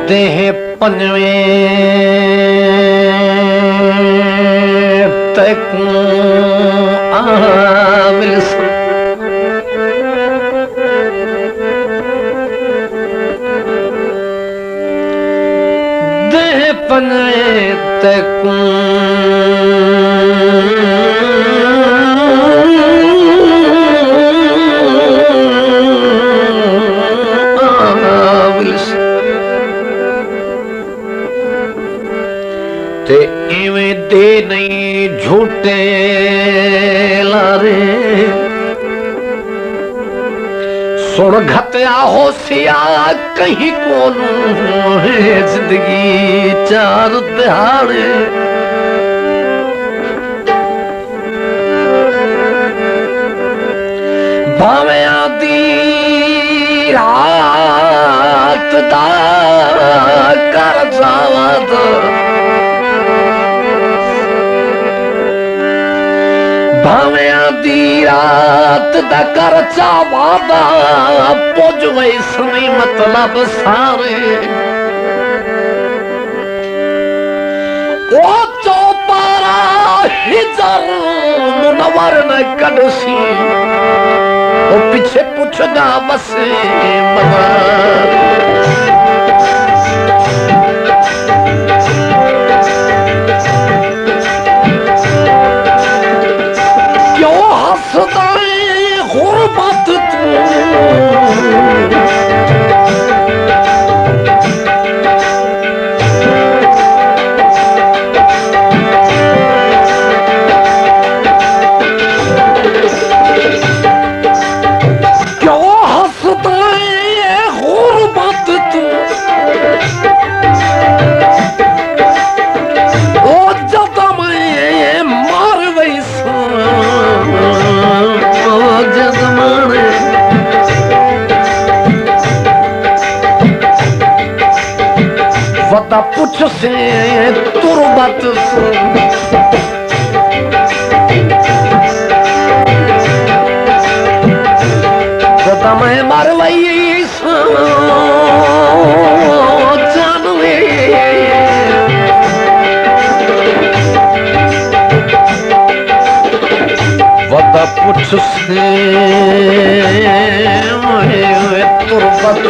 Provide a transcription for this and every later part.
देह पनवे तक आविल देह पनवे तक ते इवें दे नहीं झूठे लारे सुन घत्या होशिया कहीं कोनू है जिंदगी चार दिहाड़े भावे आदि रात दा कर जावा तो भावे आदि रात दा कर चावादा पुज वैसनी मतलब सारे ओ चौपारा हिजर मुनवर न कदसी ओ पीछे पुछदा बस मगर गुरबत क्यों हंसता है गुरबत तू ओ जब मैं मार वैसा वता पुछ से तुरबत वता मैं मरवई जानवे वता पुछ से तुरबत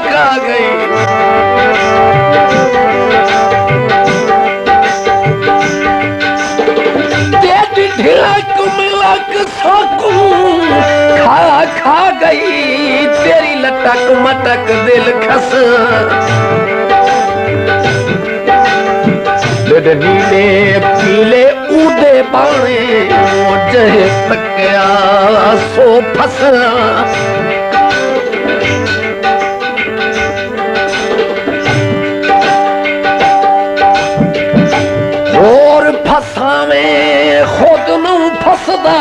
खा गई तेरी ढिलक मिलक सकू खा गई तेरी लटक मटक दिल खस नीले पीले उदे बाणे जहे तकिया सो फस और फसावे खुद नू फसदा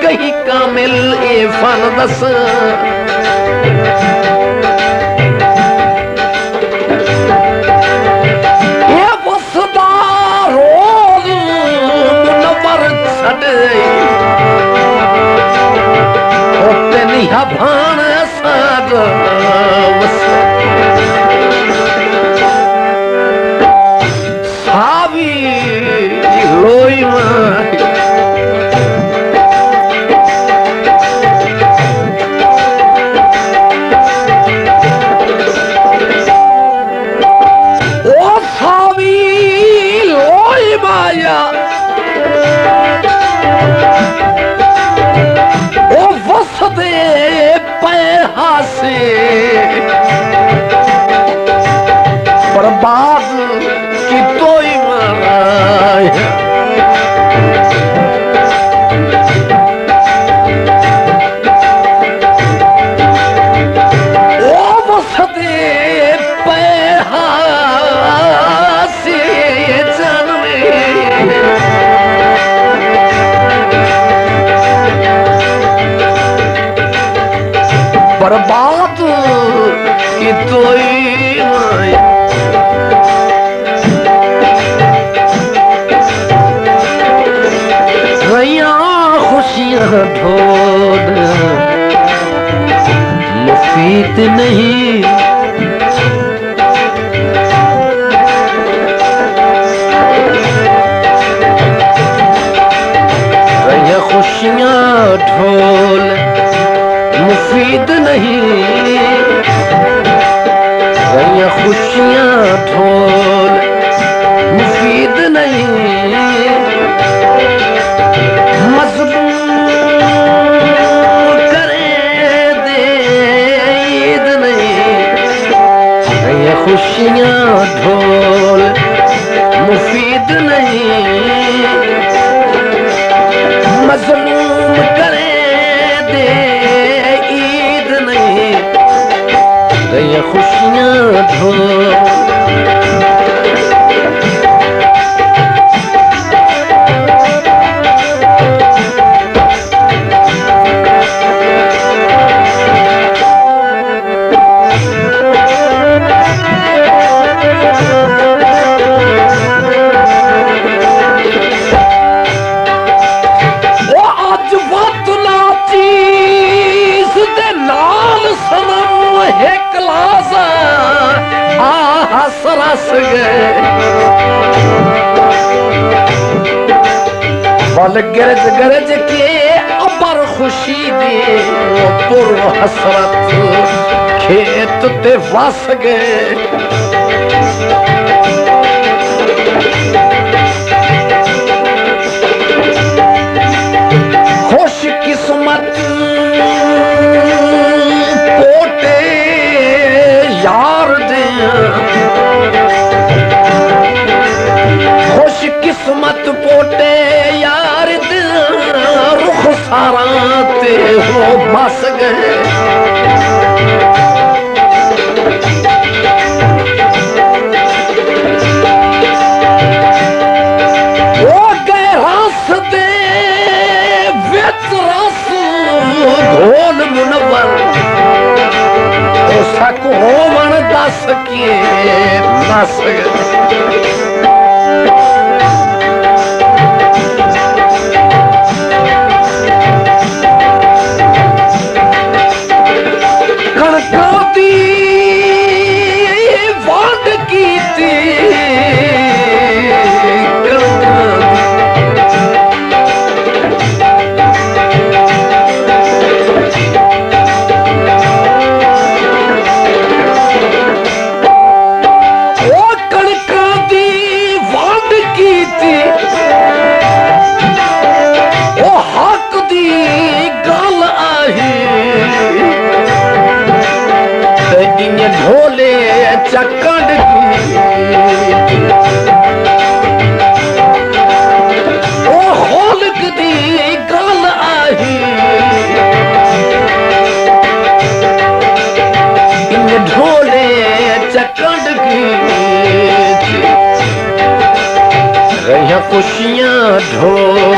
कहीं कामिल ए फन दस ये वसदा रोज मुनवर छड़ ओते निहा भान साग वस लोई ओ सावी लोई माया ओ वसदे पैहा से बर्बाद की तोई माया बर्बाद की तोई माया रैया खुशियां ढोल मुफीद नहीं रैया खुशियां ढोल मुफीद नहीं रैया खुशियां ढोल मुफीद नहीं मजलूम करे दे ईद नहीं रैया खुशियां ढोल मुफीद नहीं मजलूम करे दे ईद नहीं रैया खुशियां ढोल सरस गए बल गरज गरज के अबर खुशी दे पुर हसरत खेत ते वस गए खुश किस्मत पोटे यार दे खुश किस्मत पोटे यार दे रुख सारा ते हो बस गए वो गए रस दे विच रस घोल मुनवर सक होवन दस के नस कणकों दी वांड कीती ढोले चकड़ ओ होलक दी गल आही इन ढोले चकड़ की रैया खुशियां ढोल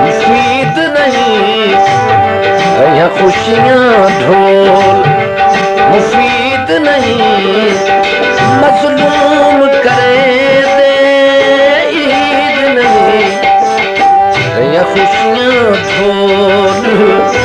मुफीद नहीं रैया खुशियां ढोल मुफीद नहीं मजलूम करे दे ईद नहीं रैया खुशियां ढोल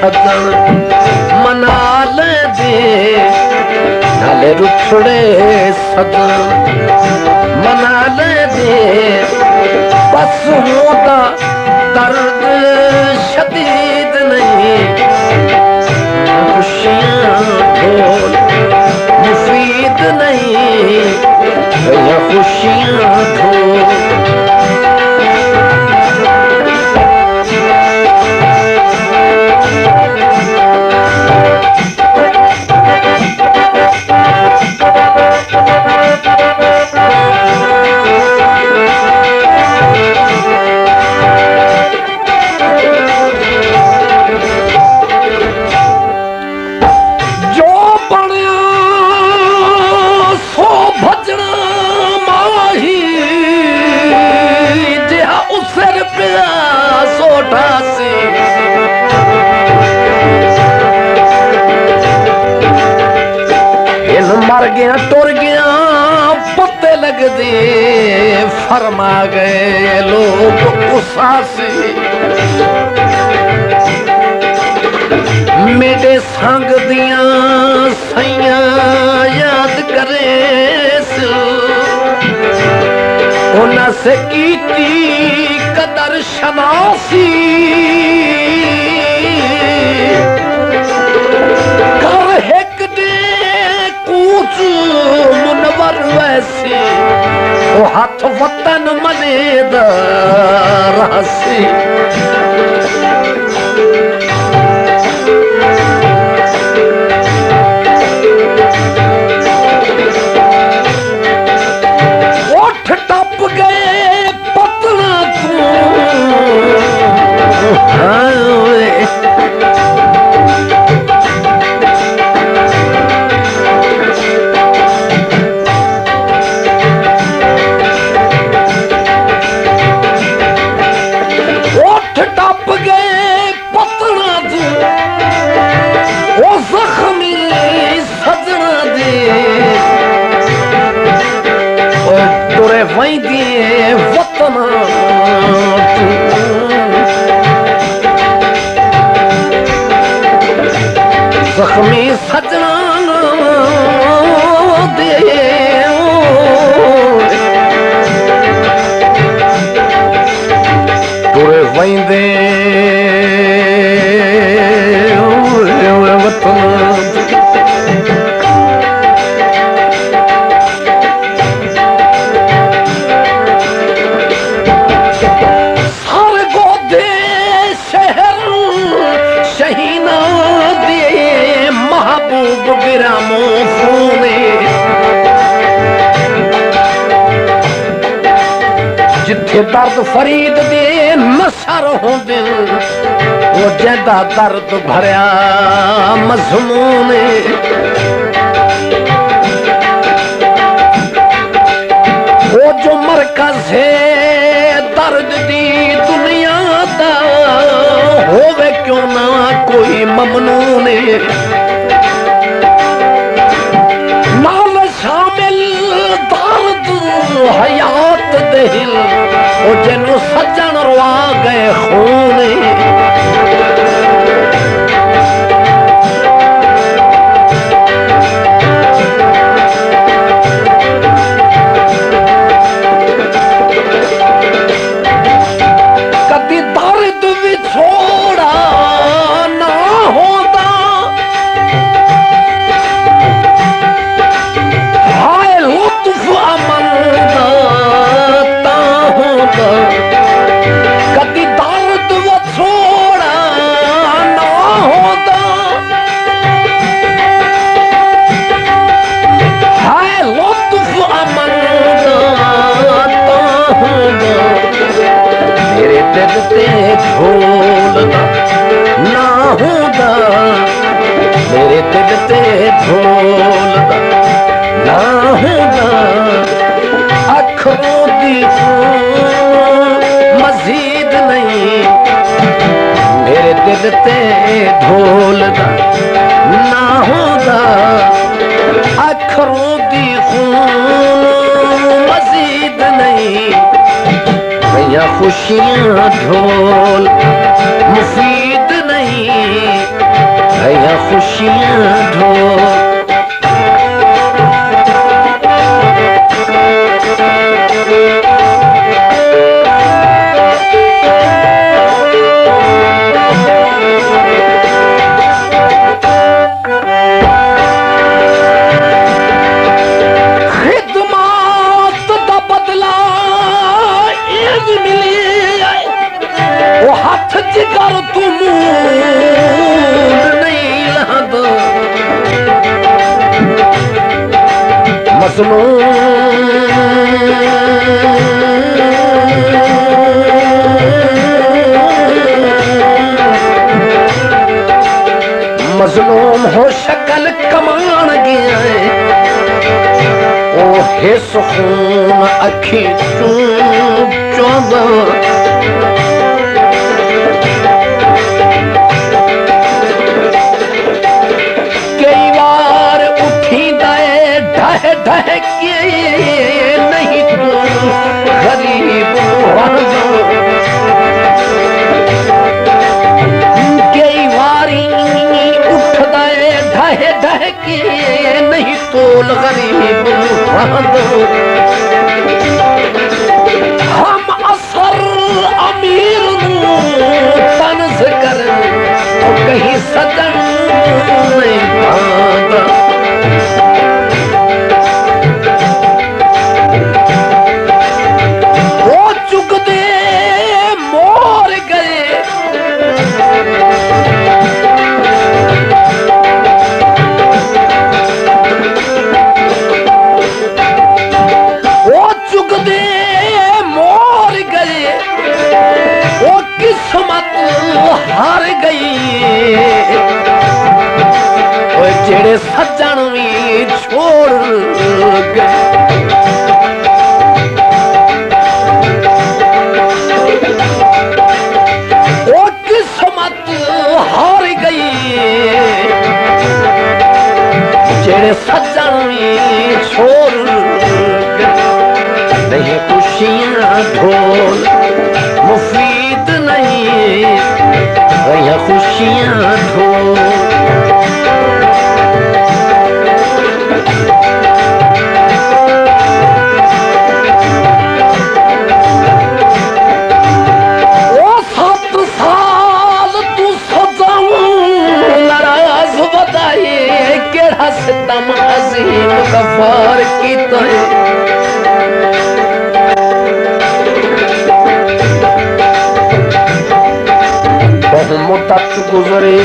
सदन मना ले दे नाले रुखड़े सदन मना ले दे बस होता दर्द शदीद नहीं, खुशियाँ ढोल मुफीद नहीं, या खुशियाँ ढोल। मर गया टुर गया पत्ते लग दे, फरमा गए लोग गुस्सा से। मेरे संग दिया सैया याद करे, उन्हें से कीती कदर शनासी, मुनवर वैसी वो हाथ वतन मनेद रासी। उठ टप गए पतना तू, वही दिए वतन जख्मी सजना दे, तुरे वही दे वतन। जिथे दर्द फरीद दे नसर हो दिल, वो जैदा दर्द भरिया मजमून। वो जो मरकज है दर्द दी दुनिया दा, होवे क्यों ना कोई ममनून। नाल शामिल दर्द हयात दिल, वो जिन्हों सज्जन रवा गए खून। कदी दर्द भी छोड़ा ना होता, हाय लुत्फ अमन ता होता। कदी दर्द वो छोड़ा ना होता, हाय लुत्फ अमन ता होता। मेरे दिल ते ढोलदा ना होता, मेरे दिल ते ढोलदा ना होता। अखरों दी मजीद नहीं, मेरे दिल ते ढोलदा ना होता। अखरों दी मजीद नहीं, या खुशियाँ ढोल मुफीद नहीं, या खुशियाँ ढोल। हथ जिगर तुम नहीं लादा मजलूम हो शक्ल कमान गया है ओ हे सुकून अखी चूं चौंदा कई बार उठी दे ढह ढह के नहीं तू गरीब कई बारी उठ दे ढह ढह के नहीं तोल गरीब हम असर अमीर तनज कर कहीं सदन नहीं भागा वो चुक दे मोर गए वो चुक दे मोर गए वो किस्मत हार गई जेड़े सज्जन भी छोड़ गए वो किस्मत हार गई जेड़े सज्जन भी छोड़ गए नहीं खुशियां ढोल मुफीद नहीं नहीं खुशियां ढोल सितम अजीम गफार की बहु मुद्दत गुजरे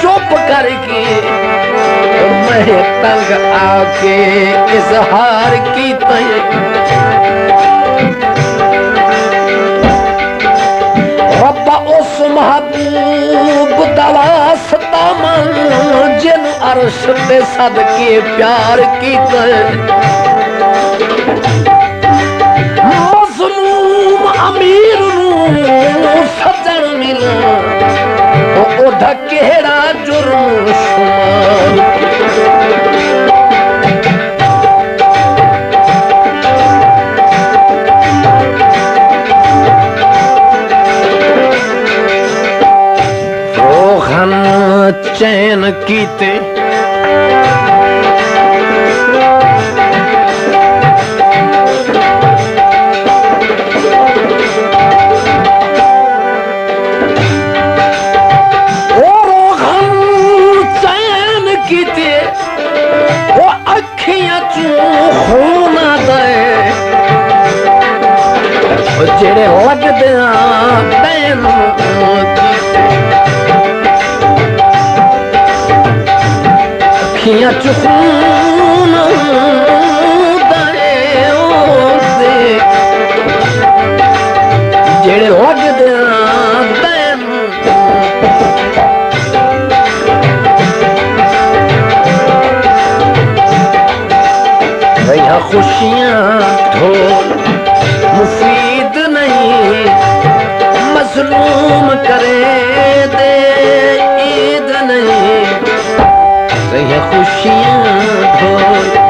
चुप करके मैं तंग आके इजहार की रब्बा उस महबूब दवासता मन जिन अर्श ते सदके प्यार की मज़लूम अमीर सजन मिला ओदा केड़ा जुर्म शुमार चैन कीते चैन कीते वो अखियां चूं खून दे जेड़े लगदे बैन अखियां चूं दे जेड़े लगदे बैन भैया खुशियां ढोल मुफीद नहीं मजलूम करे दे ईद नहीं भैया खुशियां ढोल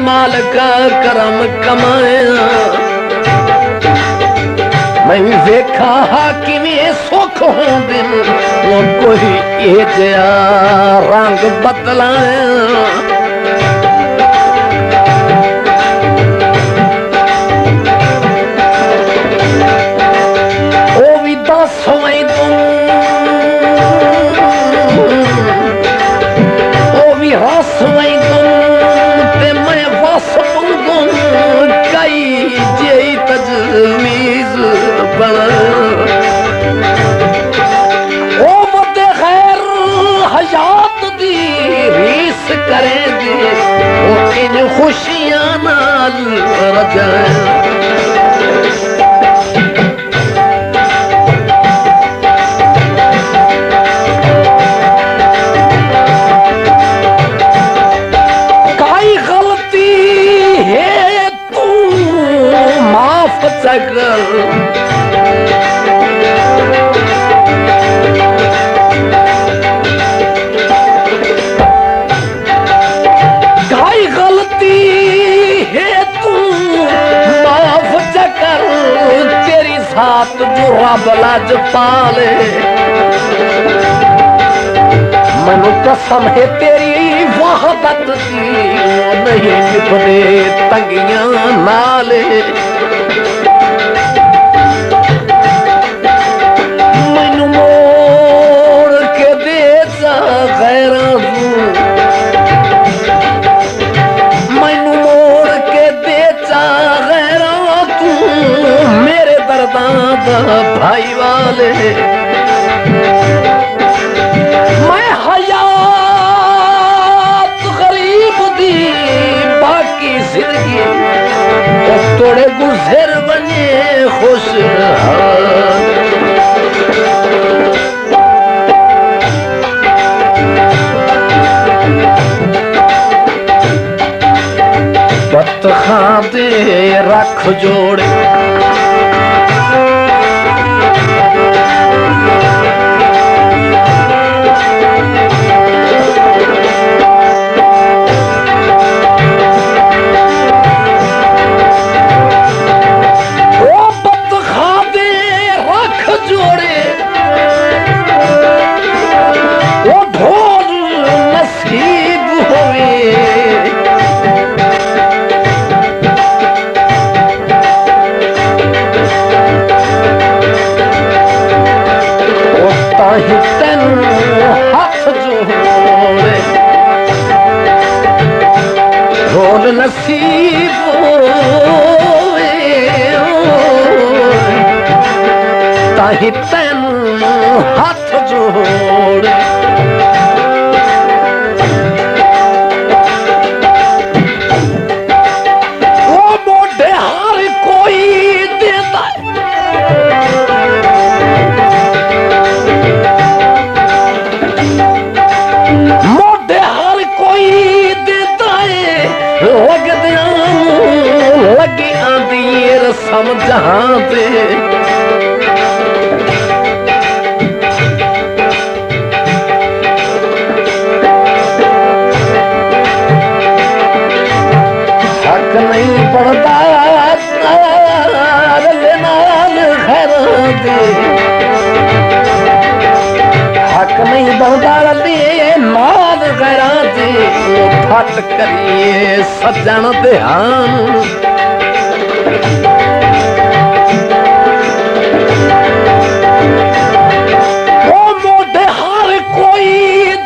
मालिका करम कमाया मैं वेखा किवें सुख होंदे वो कोई ए जिहा रंग बदलाया ओ भी दस होई तू ओ भी हंस होई तू ते मैं बस मंगू कई जेई तजवीज बना ओ मते खैर हयात दी रीस करे दे ओ इन खुशियां नाल रजाए काई गलती है तू माफ कर तेरी साथ जो रब लज पाले मनु कसम है तेरी वहदत की नहीं निभने तंगियां नाले मैनू मोड़ के दे जा गैरा मैनू मोड़ के दे जा गैरा तू मेरे दर्दां दा भाई वाले मैं हयात गरीब दी बाकी जिंदगी तोड़े गुजर बने खुश बत खाते रख जोड़े नसीब ताही तैन हाथ जोड़े वो मोढे हर कोई देता मोढे हर कोई देता है लगी आंदी रसम जहां पे हक नहीं पड़ता नाल खैर दे हक नहीं बनता नाल खैर दे फट करिए सज्जन ध्यान वो मोढे हर कोई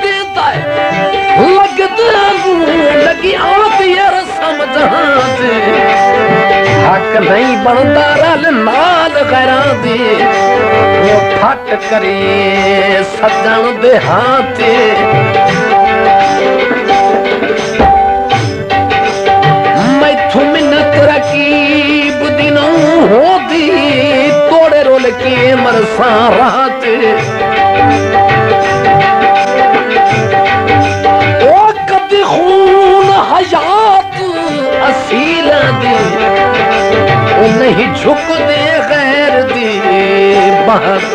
देता है लगदा लगी आती यार समझा हक नहीं बनता रल नाल खैरा दे वो फट करिए सज्जन ध्यान मिन्नत रकीब दिनों होती तोड़े रोल के मरसा रात ओ कदी खून हयात असीला दे ओ नहीं झुक दे गैर दी बात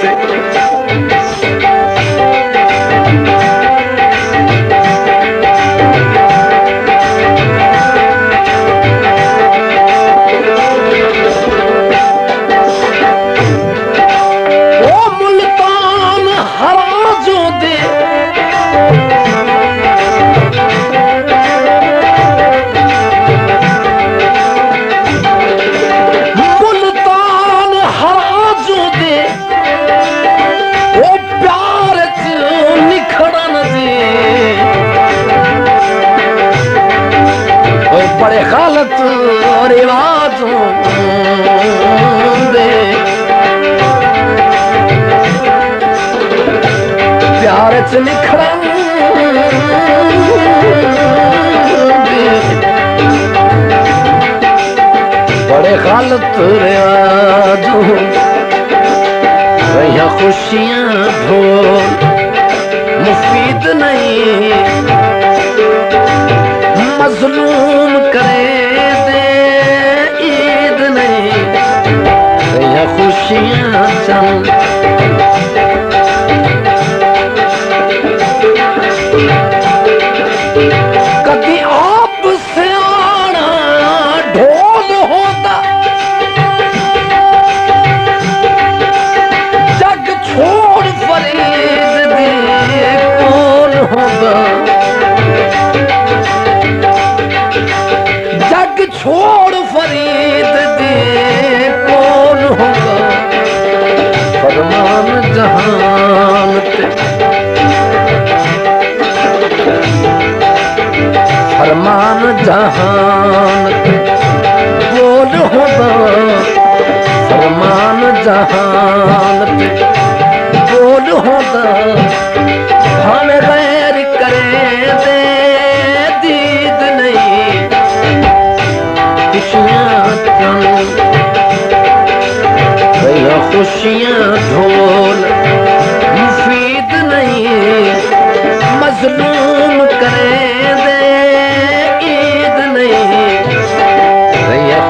बड़े गलत रिवाजों दे प्यार च निखड़न दे बड़े गलत रिवाजों रही खुशियां ढोल मुफीद नहीं मजलूम करे दे ईद नहीं रही खुशियां चंद कभी आप से आना ढोल होता जग छोड़ फरीद दे कौन होगा जग छोड़ फरीद दे कौन होगा फरमान जहान ते फरमान जहान ते बोल होगा फरमान जहान पे बोल होगा हम गैर करे दे दीद नहीं खुशियां चंद खुशियां ढोल मुफीद नहीं मजलूम करे दे ईद नहीं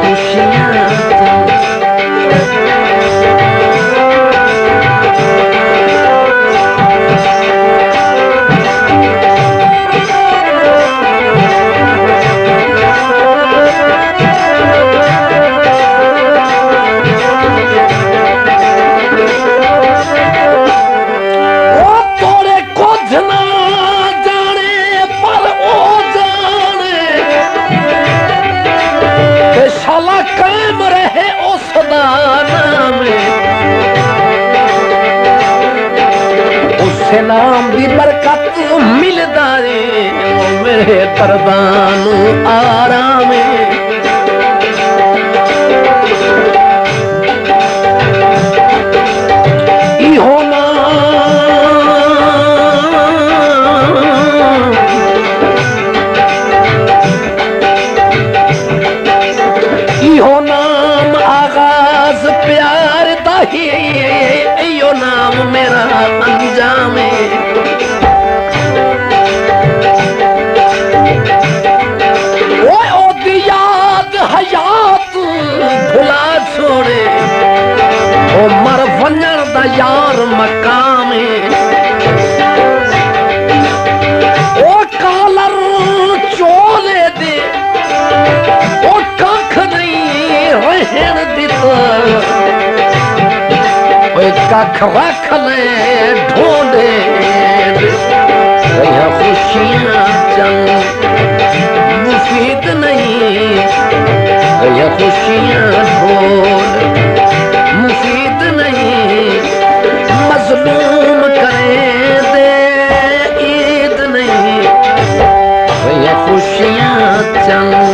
खुशियां कायम रहे ओ सदाना में उससे नाम भी बरकत मिलदा रे मेरे दरबानू आराम इहो नाम आगाज प्यार दाही यो नाम मेरा अंजाम ओ याद हयात भुला छोड़े ओ मर वंजर दा यार मकाम ओ कालर चोले दे ओ कख नहीं रहन दिता कख रख ले ढूंढे खुशियां चंद मुफीद नहीं खुशियां ढूंढ मुफीद नहीं मजलूम करे दे ईद नहीं खुशियां चंद